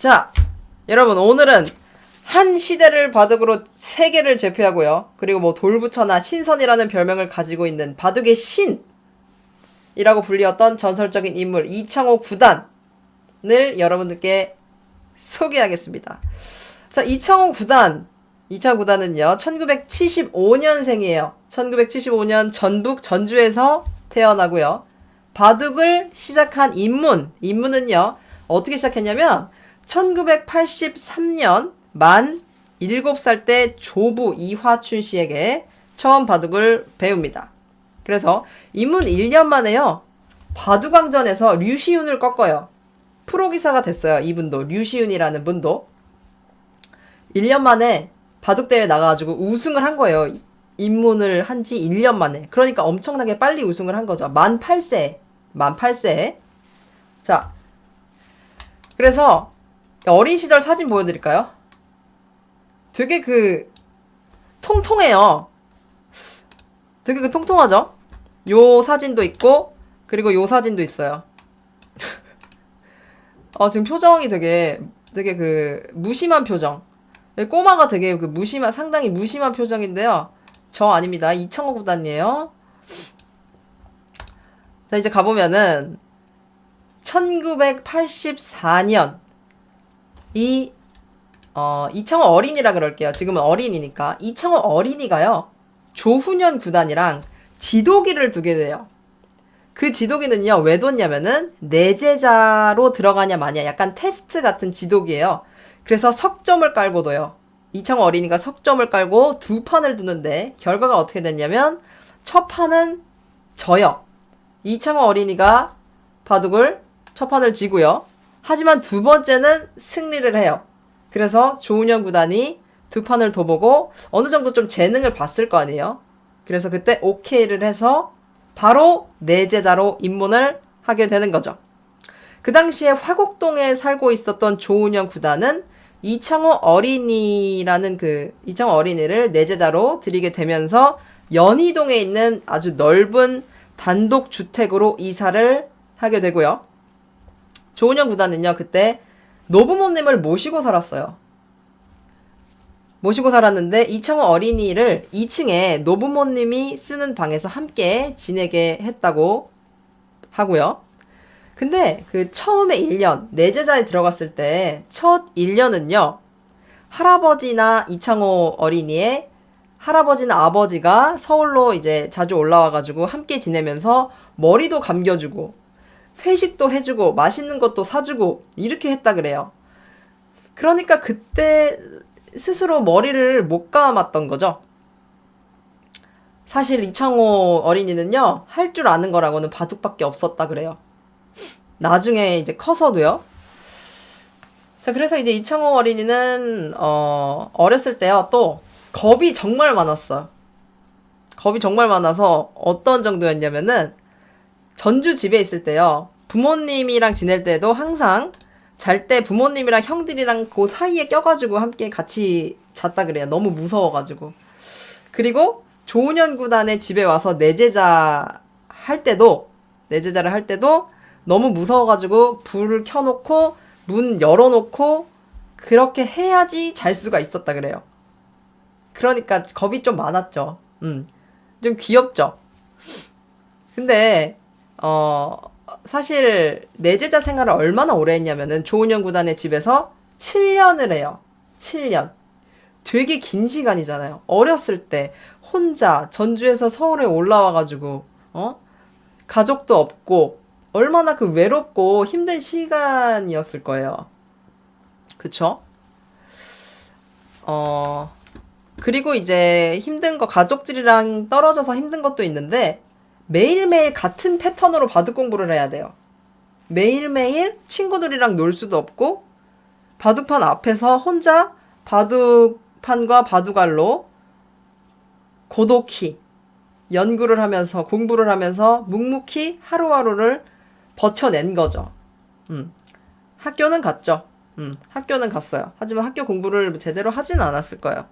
자, 여러분 오늘은 한 시대를 바둑으로 세계를 제패하고요. 그리고 뭐 돌부처나 신선이라는 별명을 가지고 있는 바둑의 신이라고 불리었던 전설적인 인물 이창호 구단을 여러분들께 소개하겠습니다. 자, 이창호 구단은요 1975년생이에요. 1975년 전북 전주에서 태어나고요. 바둑을 시작한 입문은요 어떻게 시작했냐면 1983년 만 7살 때 조부 이화춘 씨에게 처음 바둑을 배웁니다. 그래서 입문 1년 만에요. 바둑왕전에서 류시윤을 꺾어요. 프로기사가 됐어요. 이분도 류시윤이라는 분도 1년 만에 바둑대회 나가가지고 우승을 한 거예요. 입문을 한 지 1년 만에. 그러니까 엄청나게 빨리 우승을 한 거죠. 만 8세. 자, 그래서 어린 시절 사진 보여드릴까요? 되게 통통해요. 되게 통통하죠? 요 사진도 있고, 그리고 요 사진도 있어요. 지금 표정이 되게 무심한 표정. 꼬마가 되게 상당히 무심한 표정인데요. 저 아닙니다. 이창호 구단이에요. 자, 이제 가보면은, 1984년, 이창호 어린이라 그럴게요. 지금은 어린이니까. 이창호 어린이가요, 조훈현 구단이랑 지도기를 두게 돼요. 그 지도기는요, 왜 뒀냐면은, 내제자로 들어가냐 마냐, 약간 테스트 같은 지도기예요. 그래서 석점을 깔고 둬요. 이창호 어린이가 석점을 깔고 두 판을 두는데, 결과가 어떻게 됐냐면, 첫 판은 져요. 이창호 어린이가 바둑을 첫 판을 지고요. 하지만 두 번째는 승리를 해요. 그래서 조훈현 구단이 두 판을 더 보고 어느 정도 좀 재능을 봤을 거 아니에요. 그래서 그때 오케이를 해서 바로 내제자로 입문을 하게 되는 거죠. 그 당시에 화곡동에 살고 있었던 조훈현 구단은 이창호 어린이를 내제자로 들이게 되면서 연희동에 있는 아주 넓은 단독 주택으로 이사를 하게 되고요. 조훈현 구단은요, 그때 노부모님을 모시고 살았어요. 모시고 살았는데 이창호 어린이를 2층에 노부모님이 쓰는 방에서 함께 지내게 했다고 하고요. 근데 처음에 1년, 내제자에 들어갔을 때 첫 1년은요, 할아버지나 이창호 어린이의 할아버지나 아버지가 서울로 이제 자주 올라와가지고 함께 지내면서 머리도 감겨주고 회식도 해주고 맛있는 것도 사주고 이렇게 했다 그래요. 그러니까 그때 스스로 머리를 못 감았던 거죠. 사실 이창호 어린이는요, 할 줄 아는 거라고는 바둑밖에 없었다 그래요. 나중에 이제 커서도요. 자, 그래서 이제 이창호 어린이는 어렸을 때요, 또 겁이 정말 많았어요. 겁이 정말 많아서 어떤 정도였냐면은 전주 집에 있을 때요, 부모님이랑 지낼 때도 항상 잘 때 부모님이랑 형들이랑 그 사이에 껴가지고 함께 같이 잤다 그래요. 너무 무서워가지고. 그리고 조훈현 구단의 집에 와서 내제자를 할 때도 너무 무서워가지고 불을 켜놓고 문 열어놓고 그렇게 해야지 잘 수가 있었다 그래요. 그러니까 겁이 좀 많았죠. 좀 귀엽죠. 근데 사실 내제자 생활을 얼마나 오래 했냐면은 조훈현 구단의 집에서 7년을 해요. 7년. 되게 긴 시간이잖아요. 어렸을 때 혼자 전주에서 서울에 올라와가지고 가족도 없고 얼마나 외롭고 힘든 시간이었을 거예요. 그쵸? 그리고 이제 힘든 거, 가족들이랑 떨어져서 힘든 것도 있는데 매일매일 같은 패턴으로 바둑 공부를 해야 돼요. 매일매일 친구들이랑 놀 수도 없고 바둑판 앞에서 혼자 바둑판과 바둑알로 고독히 연구를 하면서 공부를 하면서 묵묵히 하루하루를 버텨낸 거죠. 학교는 갔죠. 학교는 갔어요. 하지만 학교 공부를 제대로 하지는 않았을 거예요.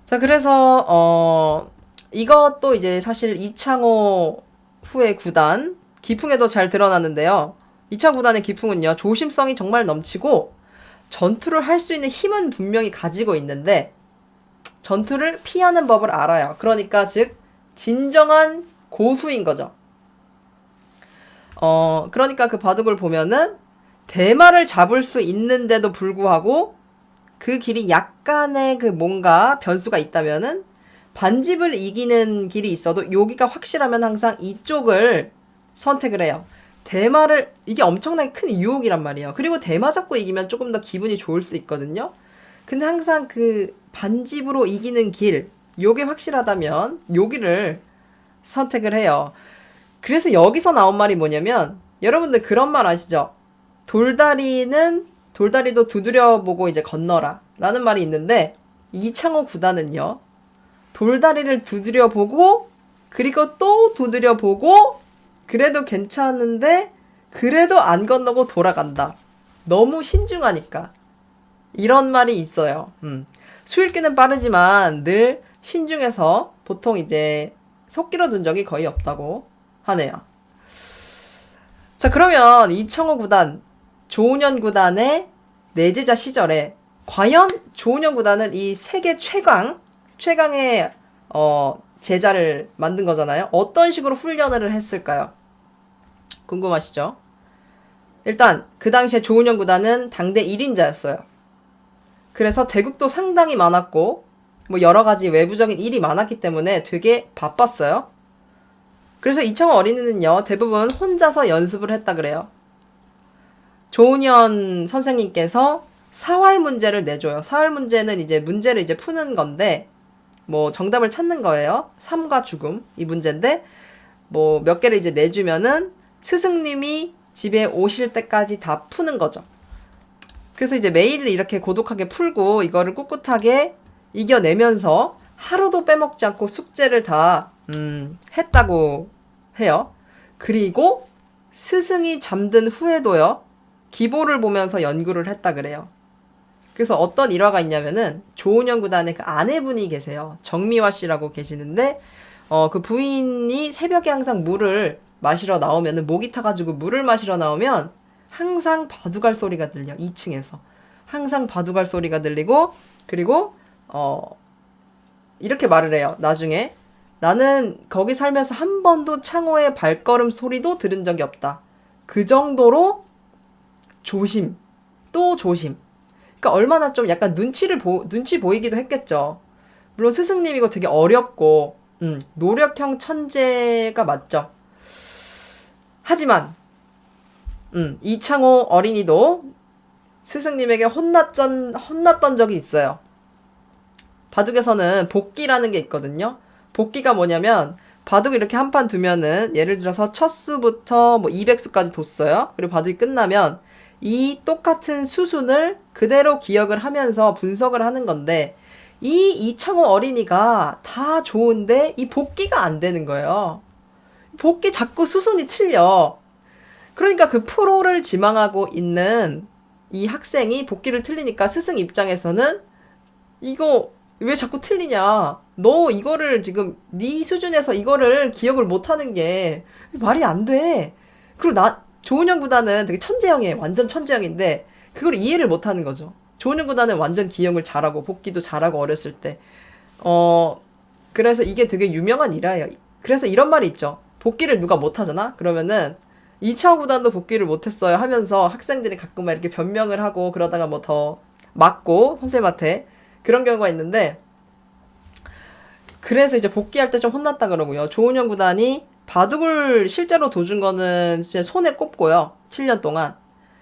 자, 그래서 이것도 이제 사실 이창호 후의 구단 기풍에도 잘 드러났는데요. 이창호 구단의 기풍은요, 조심성이 정말 넘치고 전투를 할 수 있는 힘은 분명히 가지고 있는데 전투를 피하는 법을 알아요. 그러니까 즉 진정한 고수인 거죠. 그러니까 그 바둑을 보면은 대마를 잡을 수 있는데도 불구하고 그 길이 약간의 그 뭔가 변수가 있다면은 반집을 이기는 길이 있어도 여기가 확실하면 항상 이쪽을 선택을 해요. 대마를, 이게 엄청나게 큰 유혹이란 말이에요. 그리고 대마 잡고 이기면 조금 더 기분이 좋을 수 있거든요. 근데 항상 그 반집으로 이기는 길, 요게 확실하다면 여기를 선택을 해요. 그래서 여기서 나온 말이 뭐냐면, 여러분들 그런 말 아시죠? 돌다리도 두드려보고 이제 건너라 라는 말이 있는데, 이창호 구단은요, 돌다리를 두드려보고 그리고 또 두드려보고 그래도 괜찮은데 그래도 안 건너고 돌아간다. 너무 신중하니까. 이런 말이 있어요. 수읽기는 빠르지만 늘 신중해서 보통 이제 속기로 둔 적이 거의 없다고 하네요. 자, 그러면 이창호 구단, 조은현 구단의 내제자 시절에 과연 조은현 구단은 이 세계 최강의 제자를 만든 거잖아요. 어떤 식으로 훈련을 했을까요? 궁금하시죠? 일단 그 당시에 조은현 구단은 당대 1인자였어요. 그래서 대국도 상당히 많았고 뭐 여러 가지 외부적인 일이 많았기 때문에 되게 바빴어요. 그래서 이창호 어린이는요, 대부분 혼자서 연습을 했다 그래요. 조은현 선생님께서 사활 문제를 내줘요. 사활 문제는 이제 문제를 이제 푸는 건데 뭐 정답을 찾는 거예요. 삶과 죽음 이 문제인데 뭐 몇 개를 이제 내주면은 스승님이 집에 오실 때까지 다 푸는 거죠. 그래서 이제 매일 이렇게 고독하게 풀고 이거를 꿋꿋하게 이겨내면서 하루도 빼먹지 않고 숙제를 다 했다고 해요. 그리고 스승이 잠든 후에도요, 기보를 보면서 연구를 했다 그래요. 그래서 어떤 일화가 있냐면은 조은현 구단의 그 아내분이 계세요. 정미화 씨라고 계시는데 그 부인이 새벽에 항상 물을 마시러 나오면은 목이 타가지고 물을 마시러 나오면 항상 바둑알 소리가 들려. 2층에서 항상 바둑알 소리가 들리고 그리고 이렇게 말을 해요. 나중에 나는 거기 살면서 한 번도 창호의 발걸음 소리도 들은 적이 없다. 그 정도로 조심 또 조심. 그러니까 얼마나 좀 약간 눈치 보이기도 했겠죠. 물론 스승님이고 되게 어렵고 노력형 천재가 맞죠. 하지만 이창호 어린이도 스승님에게 혼났던 적이 있어요. 바둑에서는 복기라는 게 있거든요. 복기가 뭐냐면 바둑 이렇게 한 판 두면은 예를 들어서 첫 수부터 뭐 200수까지 뒀어요. 그리고 바둑이 끝나면 이 똑같은 수순을 그대로 기억을 하면서 분석을 하는 건데 이 이창호 어린이가 다 좋은데 이 복기가 안 되는 거예요. 복기 자꾸 수순이 틀려. 그러니까 그 프로를 지망하고 있는 이 학생이 복기를 틀리니까 스승 입장에서는 이거 왜 자꾸 틀리냐? 너 이거를 지금 네 수준에서 이거를 기억을 못하는 게 말이 안 돼. 그리고 조은현 구단은 되게 천재형이에요. 완전 천재형인데 그걸 이해를 못하는 거죠. 조은현 구단은 완전 기억을 잘하고 복기도 잘하고 어렸을 때. 그래서 이게 되게 유명한 일화예요. 그래서 이런 말이 있죠. 복기를 누가 못하잖아? 그러면은 이창호 구단도 복기를 못했어요 하면서 학생들이 가끔 막 이렇게 변명을 하고 그러다가 뭐 더 맞고 선생님한테 그런 경우가 있는데 그래서 이제 복귀할 때 좀 혼났다 그러고요. 조은현 구단이 바둑을 실제로 도준 거는 진짜 손에 꼽고요. 7년 동안.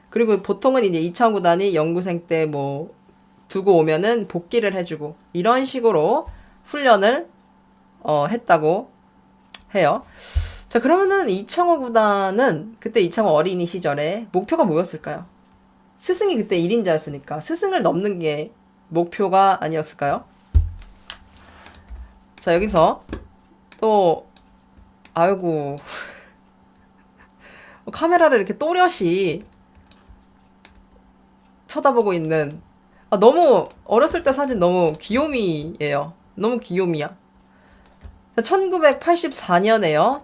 그리고 보통은 이제 이창호 구단이 연구생 때 뭐 두고 오면은 복귀를 해주고 이런 식으로 훈련을 했다고 해요. 자, 그러면은 이창호 구단은 그때 이창호 어린이 시절에 목표가 뭐였을까요? 스승이 그때 1인자였으니까 스승을 넘는 게 목표가 아니었을까요? 자, 여기서 또 아이고 카메라를 이렇게 또렷이 쳐다보고 있는 너무 어렸을 때 사진 너무 귀요미예요. 너무 귀요미야. 1984년에요.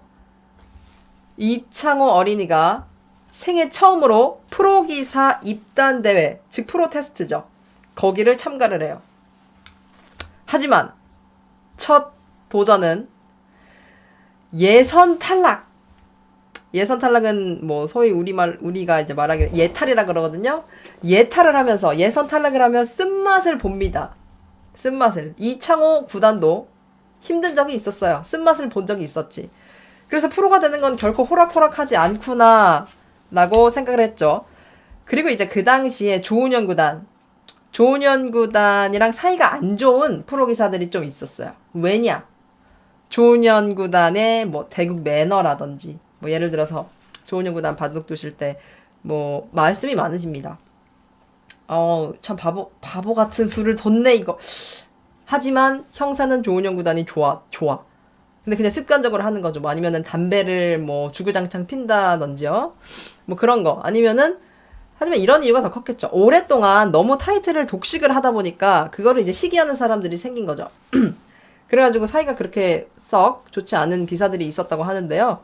이창호 어린이가 생애 처음으로 프로기사 입단 대회, 즉 프로 테스트죠. 거기를 참가를 해요. 하지만 첫 도전은 예선 탈락. 예선 탈락은 뭐 소위 우리가 이제 말하기로 예탈이라 그러거든요. 예탈을 하면서 예선 탈락을 하면 쓴맛을 봅니다. 쓴맛을. 이창호 구단도 힘든 적이 있었어요. 쓴맛을 본 적이 있었지. 그래서 프로가 되는 건 결코 호락호락하지 않구나 라고 생각을 했죠. 그리고 이제 그 당시에 조은현 구단이랑 사이가 안 좋은 프로기사들이 좀 있었어요. 왜냐? 조은현 구단의 뭐 대국 매너라든지 뭐 예를 들어서 조은현 구단 바둑 두실 때 뭐 말씀이 많으십니다. 참 바보 같은 수를 뒀네 이거. 하지만 형사는 조은현 구단이 좋아. 근데 그냥 습관적으로 하는 거죠. 뭐 아니면은 담배를 뭐 주구장창 핀다든지요. 뭐 그런 거. 아니면은 하지만 이런 이유가 더 컸겠죠. 오랫동안 너무 타이틀을 독식을 하다 보니까 그거를 이제 시기하는 사람들이 생긴 거죠. 그래가지고 사이가 그렇게 썩 좋지 않은 기사들이 있었다고 하는데요.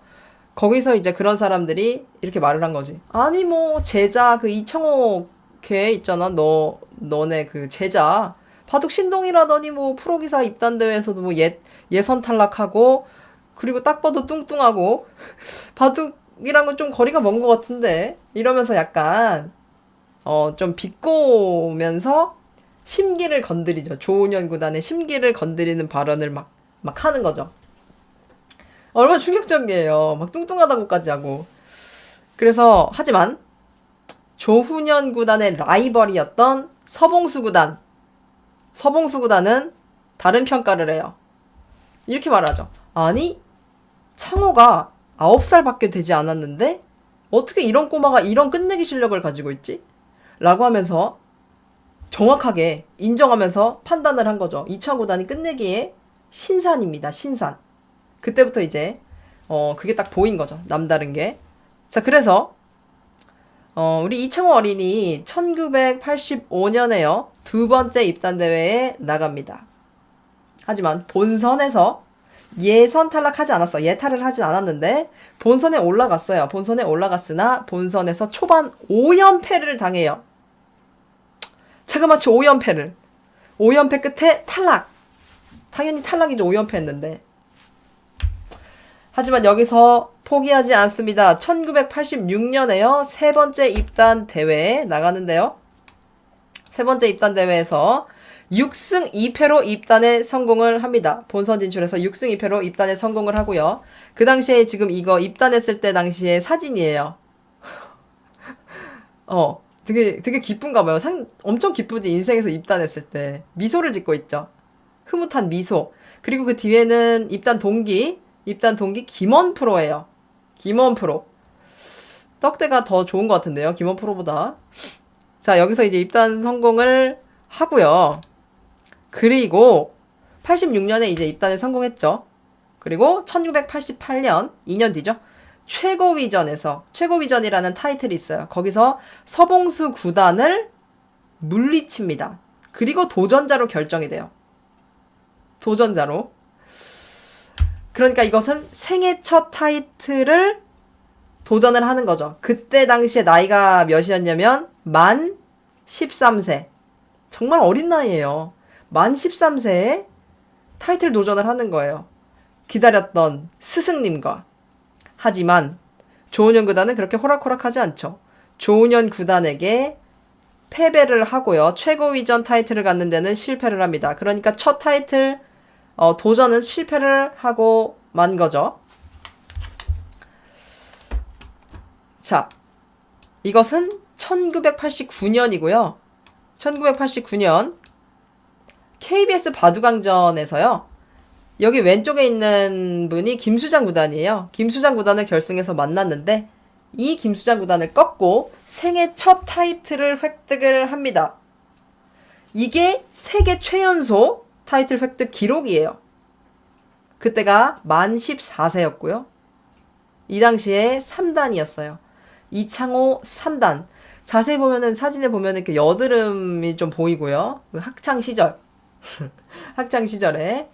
거기서 이제 그런 사람들이 이렇게 말을 한 거지. 아니 뭐 제자 그 이창호 걔 있잖아. 너네 그 제자 바둑 신동이라더니 뭐 프로기사 입단 대회에서도 뭐 예선 탈락하고 그리고 딱 봐도 뚱뚱하고 바둑이랑은 좀 거리가 먼 것 같은데 이러면서 약간 좀 비꼬면서 심기를 건드리죠. 조은현 구단의 심기를 건드리는 발언을 막 하는 거죠. 얼마나 충격적이에요. 막 뚱뚱하다고까지 하고. 그래서 하지만 조훈현 구단의 라이벌이었던 서봉수 구단은 다른 평가를 해요. 이렇게 말하죠. 아니 창호가 9살밖에 되지 않았는데 어떻게 이런 꼬마가 이런 끝내기 실력을 가지고 있지? 라고 하면서 정확하게 인정하면서 판단을 한 거죠. 이창호 구단이 끝내기의 신산입니다. 신산. 그때부터 이제 그게 딱 보인 거죠. 남다른 게. 자, 그래서 우리 이창호 어린이 1985년에요. 두 번째 입단 대회에 나갑니다. 하지만 본선에서 예선 탈락하지 않았어. 예탈을 하진 않았는데 본선에 올라갔어요. 본선에 올라갔으나 본선에서 초반 5연패를 당해요. 자그마치 5연패를. 5연패 끝에 탈락. 당연히 탈락이죠. 5연패 했는데. 하지만 여기서 포기하지 않습니다. 1986년에요. 세 번째 입단 대회에 나가는데요. 세 번째 입단 대회에서 6승 2패로 입단에 성공을 합니다. 본선 진출해서 6승 2패로 입단에 성공을 하고요. 그 당시에 지금 이거 입단했을 때 당시에 사진이에요. 되게 기쁜가 봐요. 엄청 기쁘지. 인생에서 입단했을 때. 미소를 짓고 있죠. 흐뭇한 미소. 그리고 그 뒤에는 입단 동기 김원 프로예요. 김원 프로. 떡대가 더 좋은 것 같은데요. 김원 프로보다. 자, 여기서 이제 입단 성공을 하고요. 그리고 86년에 이제 입단에 성공했죠. 그리고 1988년, 2년 뒤죠. 최고위전이라는 타이틀이 있어요. 거기서 서봉수 구단을 물리칩니다. 그리고 도전자로 결정이 돼요. 도전자로. 그러니까 이것은 생애 첫 타이틀을 도전을 하는 거죠. 그때 당시에 나이가 몇이었냐면 만 13세. 정말 어린 나이예요. 만 13세에 타이틀 도전을 하는 거예요. 기다렸던 스승님과. 하지만 조은현 구단은 그렇게 호락호락하지 않죠. 조은현 구단에게 패배를 하고요. 최고위전 타이틀을 갖는 데는 실패를 합니다. 그러니까 첫 타이틀 도전은 실패를 하고 만 거죠. 자, 이것은 1989년이고요. 1989년 KBS 바둑왕전에서요. 여기 왼쪽에 있는 분이 김수장 구단이에요. 김수장 구단을 결승에서 만났는데 이 김수장 구단을 꺾고 생애 첫 타이틀을 획득을 합니다. 이게 세계 최연소 타이틀 획득 기록이에요. 그때가 만 14세였고요. 이 당시에 3단이었어요. 이창호 3단. 자세히 보면은 사진에 보면은 이렇게 여드름이 좀 보이고요. 학창 시절. 학창 시절에.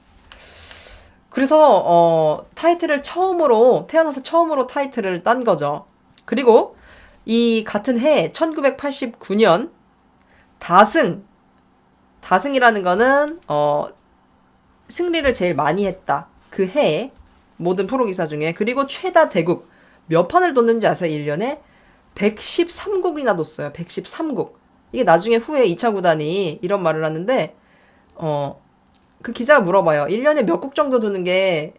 그래서 태어나서 처음으로 타이틀을 딴 거죠. 그리고 이 같은 해 1989년 다승이라는 거는 승리를 제일 많이 했다. 그 해에 모든 프로기사 중에. 그리고 최다 대국 몇 판을 뒀는지 아세요? 1년에 113국이나 뒀어요. 113국. 이게 나중에 후에 2차 구단이 이런 말을 하는데 그 기자가 물어봐요. 1년에 몇 국 정도 두는 게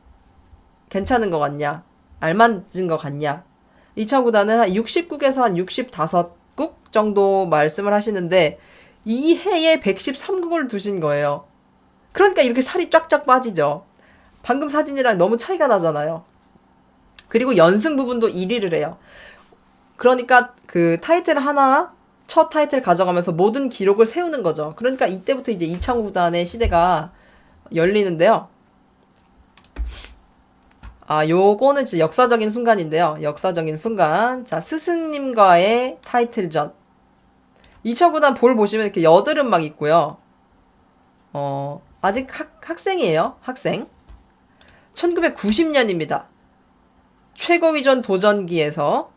괜찮은 것 같냐? 알맞은 것 같냐? 2차 구단은 한 60국에서 한 65국 정도 말씀을 하시는데 이 해에 113국을 두신 거예요. 그러니까 이렇게 살이 쫙쫙 빠지죠. 방금 사진이랑 너무 차이가 나잖아요. 그리고 연승 부분도 1위를 해요. 그러니까 그 타이틀 하나, 첫 타이틀 가져가면서 모든 기록을 세우는 거죠. 그러니까 이때부터 이제 이창호 구단의 시대가 열리는데요. 요거는 진짜 역사적인 순간인데요. 역사적인 순간. 자, 스승님과의 타이틀전. 이창호 구단 볼 보시면 이렇게 여드름 막 있고요. 아직 학생이에요. 학생. 1990년입니다. 최고위전 도전기에서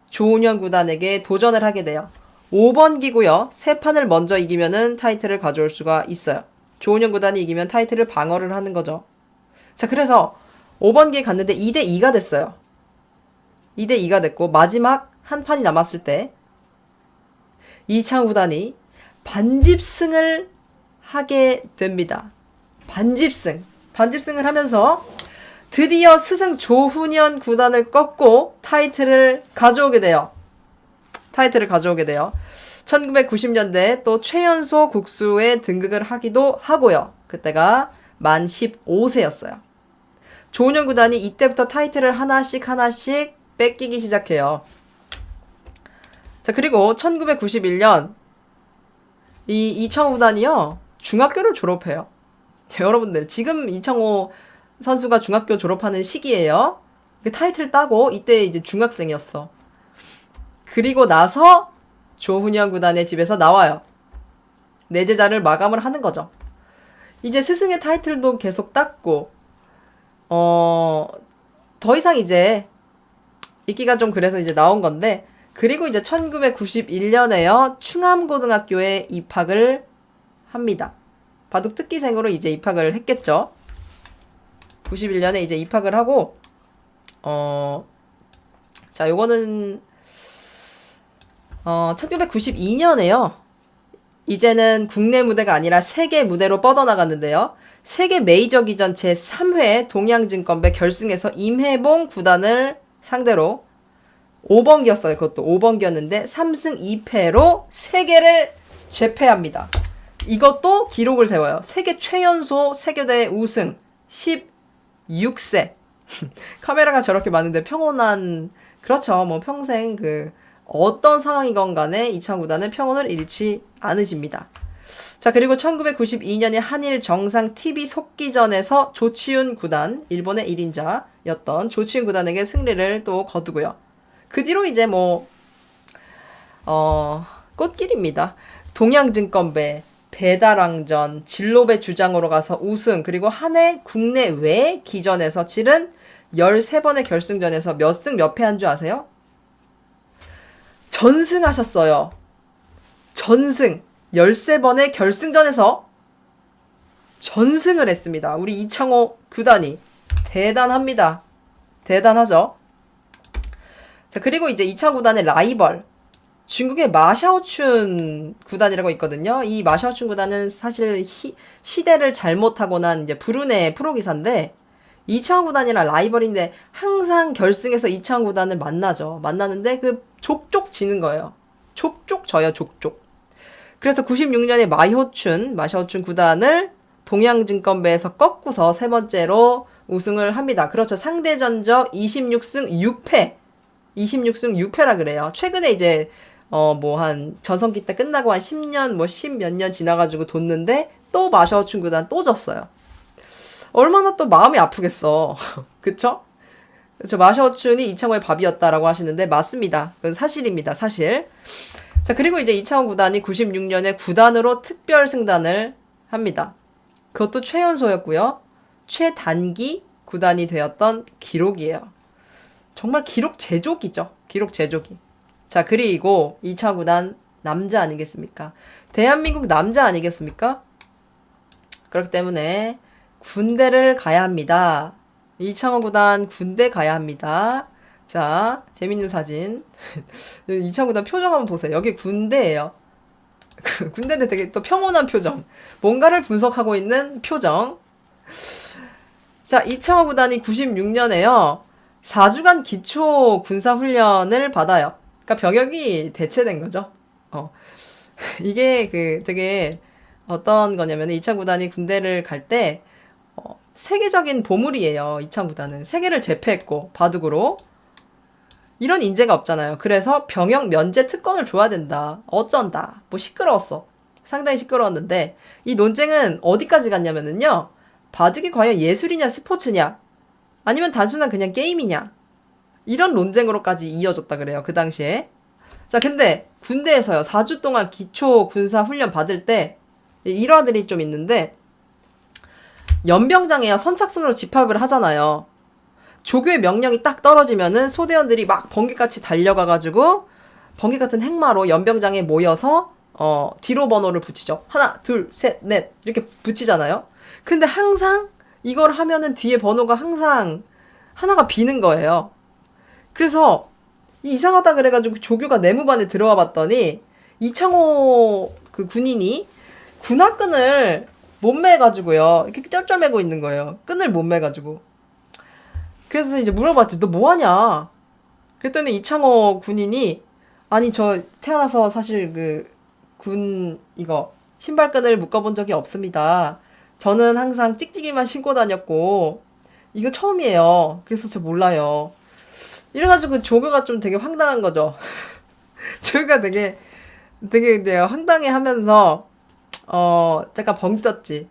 조은현 구단에게 도전을 하게 돼요. 5번 기고요. 3판을 먼저 이기면은 타이틀을 가져올 수가 있어요. 조은현 구단이 이기면 타이틀을 방어를 하는 거죠. 자, 그래서 5번 기에 갔는데 2대2가 됐어요. 2대2가 됐고 마지막 한 판이 남았을 때 이창호 구단이 반집승을 하게 됩니다. 반집승을 하면서 드디어 스승 조훈현 구단을 꺾고 타이틀을 가져오게 돼요. 1990년대 또 최연소 국수에 등극을 하기도 하고요. 그때가 만 15세였어요. 조훈현 구단이 이때부터 타이틀을 하나씩 뺏기기 시작해요. 자, 그리고 1991년 이 이창호 구단이요. 중학교를 졸업해요. 여러분들 지금 이창호 선수가 중학교 졸업하는 시기예요. 타이틀 따고 이때 이제 중학생이었어. 그리고 나서 조훈현 구단의 집에서 나와요. 내제자를 마감을 하는 거죠. 이제 스승의 타이틀도 계속 땄고 더 이상 이제 인기가 좀 그래서 이제 나온 건데 그리고 이제 1991년에요. 충암고등학교에 입학을 합니다. 바둑 특기생으로 이제 입학을 했겠죠. 91년에 이제 입학을 하고 자, 요거는 1992년에요. 이제는 국내 무대가 아니라 세계 무대로 뻗어나갔는데요. 세계 메이저 기전 제3회 동양증권배 결승에서 임혜봉 구단을 상대로 5번기였어요. 그것도 5번기였는데 3승 2패로 세계를 제패합니다. 이것도 기록을 세워요. 세계 최연소 세계대회 우승 16세. 카메라가 저렇게 많은데 평온한, 그렇죠. 뭐 평생 어떤 상황이건 간에 이창호 구단은 평온을 잃지 않으십니다. 자, 그리고 1992년에 한일 정상 TV 속기전에서 조치훈 구단, 일본의 1인자였던 조치훈 구단에게 승리를 또 거두고요. 그 뒤로 이제 꽃길입니다. 동양증권배, 배달왕전, 진로배 주장으로 가서 우승, 그리고 한 해 국내외 기전에서 치른 13번의 결승전에서 몇 승 몇 패 한 줄 아세요? 전승하셨어요. 전승. 13번의 결승전에서 전승을 했습니다. 우리 이창호 구단이. 대단합니다. 대단하죠? 자, 그리고 이제 이창호 구단의 라이벌. 중국의 마샤오춘 구단이라고 있거든요. 이 마샤오춘 구단은 사실 시대를 잘못하고 난 이제 브루네 프로기사인데 이창호 구단이랑 라이벌인데 항상 결승에서 이창호 구단을 만나죠. 만나는데 족족 지는 거예요. 족족 져요, 족족. 그래서 96년에 마샤오춘 구단을 동양증권배에서 꺾고서 세 번째로 우승을 합니다. 그렇죠. 상대 전적 26승 6패. 26승 6패라 그래요. 최근에 이제 한 전성기 때 끝나고 한 10년 10몇 년 지나가지고 뒀는데 또 마샤오춘 구단 또 졌어요. 얼마나 또 마음이 아프겠어. 그쵸? 그쵸. 마샤오춘이 이창호의 밥이었다라고 하시는데 맞습니다. 그건 사실입니다. 사실. 자, 그리고 이제 이창호 구단이 96년에 구단으로 특별 승단을 합니다. 그것도 최연소였고요. 최단기 구단이 되었던 기록이에요. 정말 기록 제조기죠. 기록 제조기. 자, 그리고 이창호 구단 남자 아니겠습니까? 대한민국 남자 아니겠습니까? 그렇기 때문에 군대를 가야 합니다. 이창호 구단 군대 가야 합니다. 자, 재밌는 사진. 이창호 구단 표정 한번 보세요. 여기 군대예요. 군대인데 되게 또 평온한 표정. 뭔가를 분석하고 있는 표정. 자, 이창호 구단이 96년에요. 4주간 기초 군사 훈련을 받아요. 그러니까 병역이 대체된 거죠. 이게 되게 어떤 거냐면 이창호 구단이 군대를 갈 때 세계적인 보물이에요. 이창호 구단은 세계를 제패했고 바둑으로 이런 인재가 없잖아요. 그래서 병역 면제 특권을 줘야 된다. 어쩐다. 뭐 시끄러웠어. 상당히 시끄러웠는데 이 논쟁은 어디까지 갔냐면은요. 바둑이 과연 예술이냐 스포츠냐 아니면 단순한 그냥 게임이냐 이런 논쟁으로까지 이어졌다 그래요. 그 당시에. 자, 근데 군대에서요. 4주 동안 기초 군사 훈련 받을 때 일화들이 좀 있는데 연병장에요. 선착순으로 집합을 하잖아요. 조교의 명령이 딱 떨어지면은 소대원들이 막 번개같이 달려가가지고 번개 같은 행마로 연병장에 모여서 뒤로 번호를 붙이죠. 하나, 둘, 셋, 넷 이렇게 붙이잖아요. 근데 항상 이걸 하면은 뒤에 번호가 항상 하나가 비는 거예요. 그래서 이상하다 그래가지고 조교가 내무반에 들어와 봤더니 이창호 그 군인이 군화끈을 못 매가지고요. 이렇게 쩔쩔매고 있는 거예요. 끈을 못 매가지고. 그래서 이제 물어봤지. 너 뭐하냐? 그랬더니 이창호 군인이 아니 저 태어나서 사실 이거 신발끈을 묶어본 적이 없습니다. 저는 항상 찍찍이만 신고 다녔고 이거 처음이에요. 그래서 저 몰라요. 이래가지고 조교가 좀 되게 황당한 거죠. 조교가 되게 되게 황당해하면서 잠깐 벙쪘지.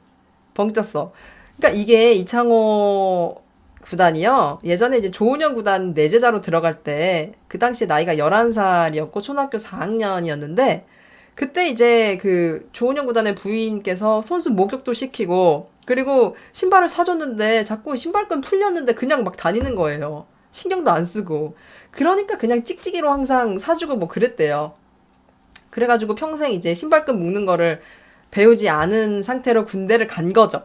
벙쪘어. 그러니까 이게 이창호 구단이요. 예전에 이제 조은현 구단 내제자로 들어갈 때 그 당시 나이가 11살이었고 초등학교 4학년이었는데 그때 이제 그 조은현 구단의 부인께서 선수 목욕도 시키고 그리고 신발을 사줬는데 자꾸 신발끈 풀렸는데 그냥 막 다니는 거예요. 신경도 안 쓰고. 그러니까 그냥 찍찍이로 항상 사주고 뭐 그랬대요. 그래가지고 평생 이제 신발끈 묶는 거를 배우지 않은 상태로 군대를 간 거죠.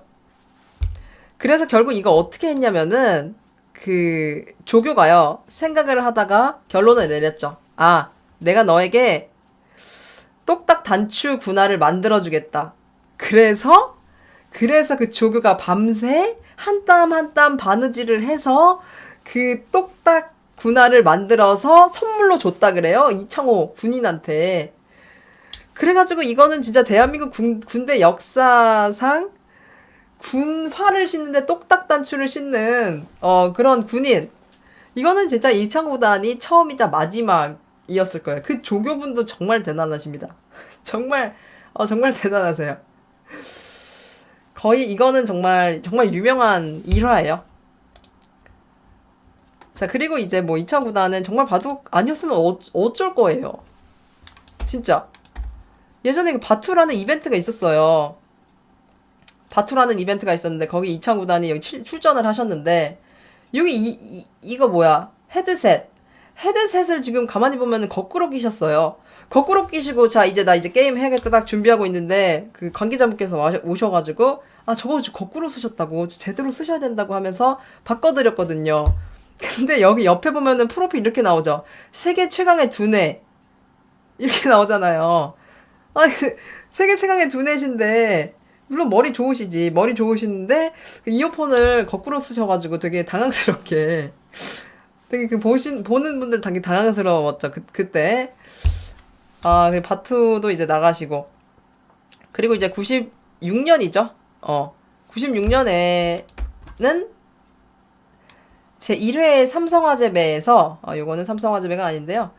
그래서 결국 이거 어떻게 했냐면은 그 조교가요. 생각을 하다가 결론을 내렸죠. 아, 내가 너에게 똑딱 단추 군화를 만들어주겠다. 그래서 그 조교가 밤새 한 땀 한 땀 바느질을 해서 그 똑딱 군화를 만들어서 선물로 줬다 그래요. 이창호 군인한테. 그래가지고 이거는 진짜 대한민국 군대 역사상 군화를 신는데 똑딱 단추를 신는 그런 군인. 이거는 진짜 이창호 구단이 처음이자 마지막이었을 거예요. 그 조교분도 정말 대단하십니다. 정말 정말 대단하세요. 거의 이거는 정말 유명한 일화예요. 자, 그리고 이제 뭐 이창호 구단은 정말 바둑 아니었으면 어쩔 거예요. 진짜. 예전에 그 바투라는 이벤트가 있었어요. 바투라는 이벤트가 있었는데 거기 이창호 구단이 여기 출전을 하셨는데 여기 이거 뭐야? 헤드셋을 지금 가만히 보면 거꾸로 끼셨어요. 거꾸로 끼시고 자 이제 나 이제 게임 해야겠다 딱 준비하고 있는데 그 관계자분께서 오셔가지고 아 저거 거꾸로 쓰셨다고 제대로 쓰셔야 된다고 하면서 바꿔드렸거든요. 근데 여기 옆에 보면은 프로필 이렇게 나오죠. 세계 최강의 두뇌 이렇게 나오잖아요. 아 세계 최강의 두뇌신데 물론 머리 좋으신데 그 이어폰을 거꾸로 쓰셔가지고 되게 당황스럽게 되게 보는 분들 되게 당황스러웠죠. 그때 그 바투도 이제 나가시고 그리고 이제 96년이죠. 96년에는 제 1회 삼성화재배에서 요거는 삼성화재배가 아닌데요.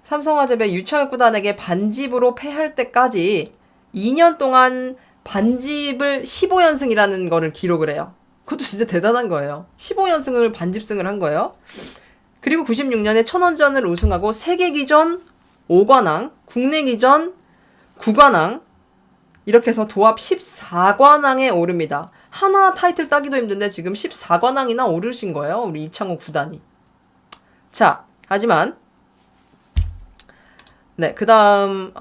삼성화재배 유창혁 구단에게 반집으로 패할 때까지 2년 동안 반집을 15연승이라는 거를 기록을 해요. 그것도 진짜 대단한 거예요. 15연승을 반집승을 한 거예요. 그리고 96년에 천원전을 우승하고 세계기전 5관왕, 국내기전 9관왕 이렇게 해서 도합 14관왕에 오릅니다. 하나 타이틀 따기도 힘든데 지금 14관왕이나 오르신 거예요. 우리 이창호 구단이. 자, 하지만 네, 그 다음,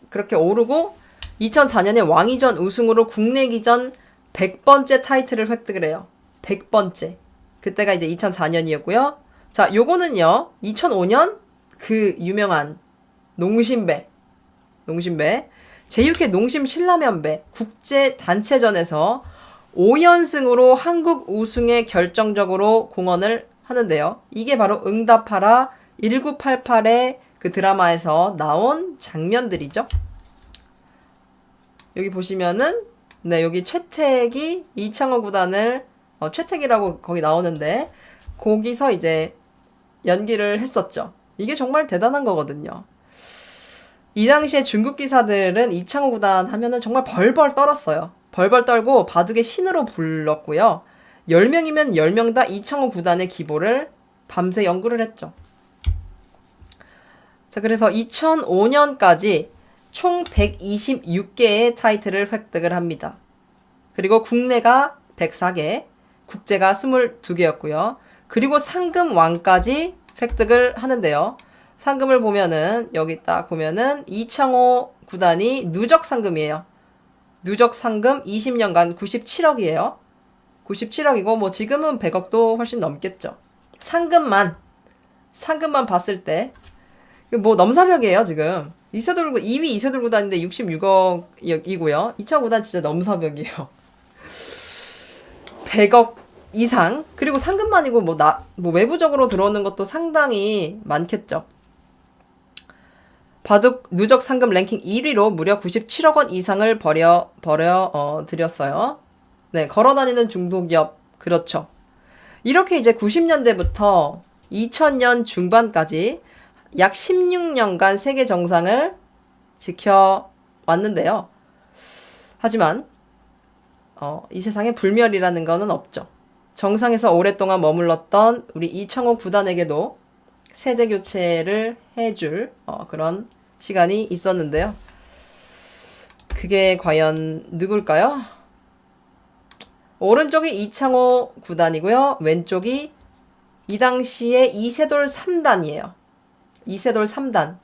그렇게 오르고 2004년에 왕위전 우승으로 국내기전 100번째 타이틀을 획득을 해요. 100번째. 그때가 이제 2004년이었고요. 자, 요거는요, 2005년 그 유명한 농심배, 제6회 농심 신라면배 국제 단체전에서 5연승으로 한국 우승에 결정적으로 공헌을 하는데요. 이게 바로 응답하라 1988의 그 드라마에서 나온 장면들이죠. 여기 보시면은 네, 여기 최택이 이창호 구단을 최택이라고 거기 나오는데 거기서 이제 연기를 했었죠. 이게 정말 대단한 거거든요. 이 당시에 중국 기사들은 이창호 구단 하면은 정말 벌벌 떨었어요. 벌벌 떨고 바둑의 신으로 불렀고요. 10명이면 10명 다 이창호 구단의 기보를 밤새 연구를 했죠. 자, 그래서 2005년까지 총 126개의 타이틀을 획득을 합니다. 그리고 국내가 104개, 국제가 22개였고요. 그리고 상금왕까지 획득을 하는데요. 상금을 보면은 여기 딱 보면은 이창호 구단이 누적 상금이에요. 누적 상금 20년간 97억이에요. 97억이고 뭐 지금은 100억도 훨씬 넘겠죠. 상금만 봤을 때 뭐 넘사벽이에요 지금. 2위 이세돌 구단인데 66억이고요. 이창호 구단 진짜 넘사벽이에요. 100억 이상. 그리고 상금만이고 뭐 외부적으로 들어오는 것도 상당히 많겠죠. 바둑 누적 상금 랭킹 1위로 무려 97억 원 이상을 드렸어요. 네, 걸어다니는 중소기업. 그렇죠. 이렇게 이제 90년대부터 2000년 중반까지 약 16년간 세계 정상을 지켜왔는데요. 하지만 이 세상에 불멸이라는 거는 없죠. 정상에서 오랫동안 머물렀던 우리 이창호 구단에게도 세대 교체를 해줄 그런 시간이 있었는데요. 그게 과연 누굴까요? 오른쪽이 이창호 구단이고요. 왼쪽이 이 당시에 이세돌 3단이에요. 이세돌 3단.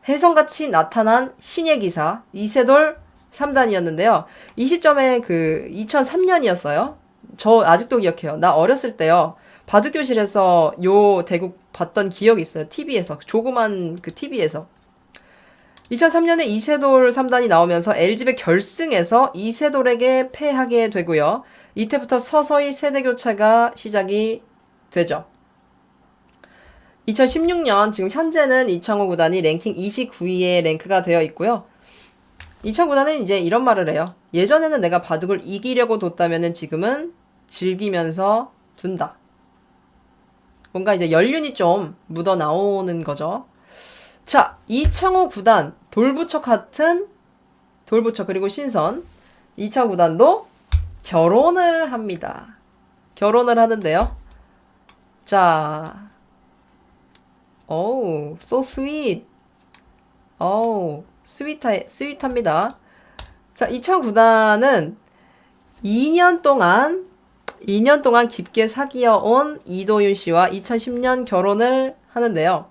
혜성같이 나타난 신예 기사 이세돌 3단이었는데요. 이 시점에 그 2003년이었어요. 저 아직도 기억해요. 나 어렸을 때요. 바둑교실에서 요 대국 봤던 기억이 있어요. TV에서. 조그만 그 TV에서. 2003년에 이세돌 3단이 나오면서 LG배 결승에서 이세돌에게 패하게 되고요. 이때부터 서서히 세대교체가 시작이 되죠. 2016년 지금 현재는 이창호 구단이 랭킹 29위에 랭크가 되어 있고요. 이창호 구단은 이제 이런 말을 해요. 예전에는 내가 바둑을 이기려고 뒀다면은 지금은 즐기면서 둔다. 뭔가 이제 연륜이 좀 묻어 나오는 거죠. 자, 이창호 구단 돌부처 같은 돌부처 그리고 신선 이창호 구단도 결혼을 합니다. 결혼을 하는데요. 자, 오우, so sweet. 오우, 스윗합니다. 자, 이창호 구단은 2년 동안 깊게 사귀어온 이도윤 씨와 2010년 결혼을 하는데요.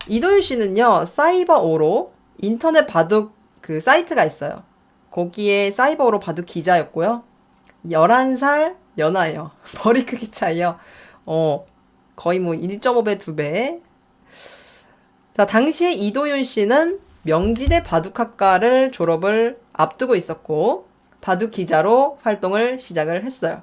이도윤 씨는요, 사이버5로 인터넷 바둑 그 사이트가 있어요. 거기에 사이버5로 바둑 기자였고요. 11살 연하예요. 머리 크기 차이요. 거의 뭐 1.5배, 2배. 자, 당시에 이도윤 씨는 명지대 바둑학과를 졸업을 앞두고 있었고, 바둑 기자로 활동을 시작을 했어요.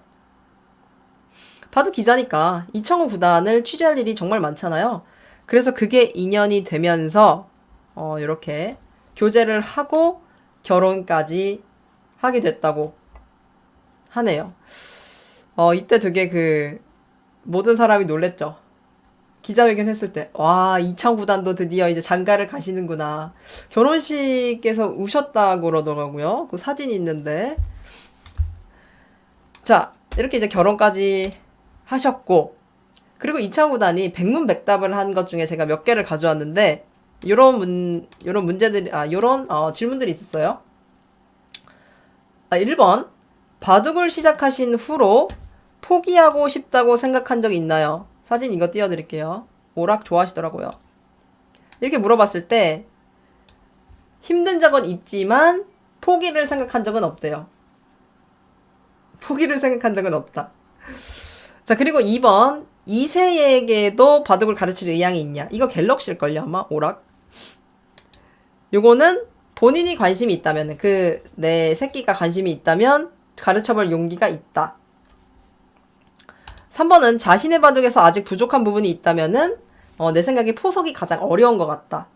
바둑 기자니까 이창호 구단을 취재할 일이 정말 많잖아요. 그래서 그게 인연이 되면서 이렇게 교제를 하고 결혼까지 하게 됐다고 하네요. 이때 되게 그 모든 사람이 놀랬죠. 기자회견 했을 때, 와, 이창호 구단도 드디어 이제 장가를 가시는구나. 결혼식에서 우셨다고 그러더라고요. 그 사진이 있는데. 자, 이렇게 이제 결혼까지 하셨고, 그리고 이창호 구단이 백문백답을 한 것 중에 제가 몇 개를 가져왔는데, 요런 문제들이, 요런 질문들이 있었어요. 1번, 바둑을 시작하신 후로 포기하고 싶다고 생각한 적 있나요? 사진 이거 띄워드릴게요. 오락 좋아하시더라고요. 이렇게 물어봤을 때 힘든 적은 있지만 포기를 생각한 적은 없대요. 포기를 생각한 적은 없다. 자, 그리고 2번. 이세에게도 바둑을 가르칠 의향이 있냐? 이거 갤럭시일걸요, 아마? 오락? 요거는 본인이 관심이 있다면, 내 새끼가 관심이 있다면 가르쳐볼 용기가 있다. 3번은 자신의 바둑에서 아직 부족한 부분이 있다면은, 내 생각에 포석이 가장 어려운 것 같다.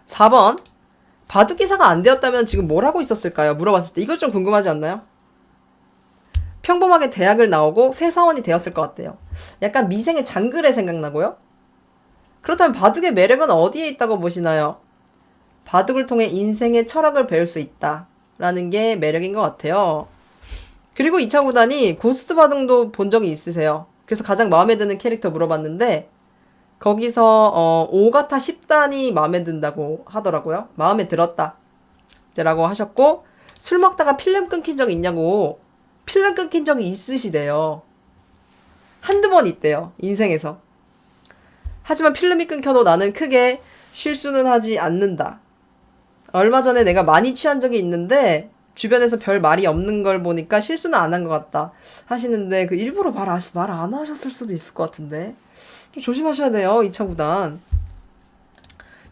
4번. 바둑 기사가 안 되었다면 지금 뭘 하고 있었을까요? 물어봤을 때. 이거 좀 궁금하지 않나요? 평범하게 대학을 나오고 회사원이 되었을 것 같아요. 약간 미생의 장글의 생각나고요. 그렇다면 바둑의 매력은 어디에 있다고 보시나요? 바둑을 통해 인생의 철학을 배울 수 있다 라는 게 매력인 것 같아요. 그리고 2차 구단이 고스트 바둑도 본 적이 있으세요? 그래서 가장 마음에 드는 캐릭터 물어봤는데 거기서 오가타 10단이 마음에 든다고 하더라고요. 마음에 들었다 라고 하셨고, 술 먹다가 필름 끊긴 적 있냐고. 필름 끊긴 적이 있으시대요. 한두 번 있대요, 인생에서. 하지만 필름이 끊겨도 나는 크게 실수는 하지 않는다. 얼마 전에 내가 많이 취한 적이 있는데 주변에서 별 말이 없는 걸 보니까 실수는 안 한 것 같다 하시는데, 일부러 말 안 하셨을 수도 있을 것 같은데 좀 조심하셔야 돼요, 2차 구단.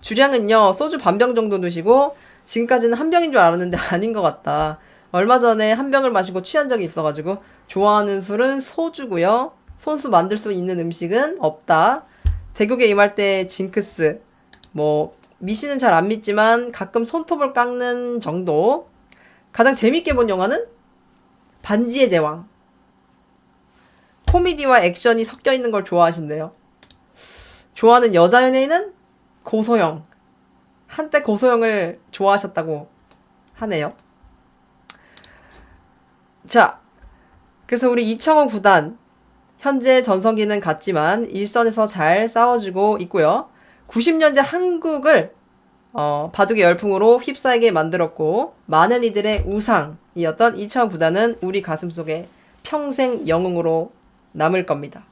주량은요, 소주 반병 정도 드시고 지금까지는 한 병인 줄 알았는데 아닌 것 같다. 얼마 전에 한 병을 마시고 취한 적이 있어가지고 좋아하는 술은 소주고요. 손수 만들 수 있는 음식은 없다. 대국에 임할 때 징크스. 미신은 잘 안 믿지만 가끔 손톱을 깎는 정도. 가장 재밌게 본 영화는 반지의 제왕. 코미디와 액션이 섞여 있는 걸 좋아하신대요. 좋아하는 여자 연예인은 고소영. 한때 고소영을 좋아하셨다고 하네요. 자, 그래서 우리 이청호 구단 현재 전성기는 같지만 일선에서 잘 싸워주고 있고요. 90년대 한국을 바둑의 열풍으로 휩싸이게 만들었고 많은 이들의 우상이었던 이청호 구단은 우리 가슴속에 평생 영웅으로 남을 겁니다.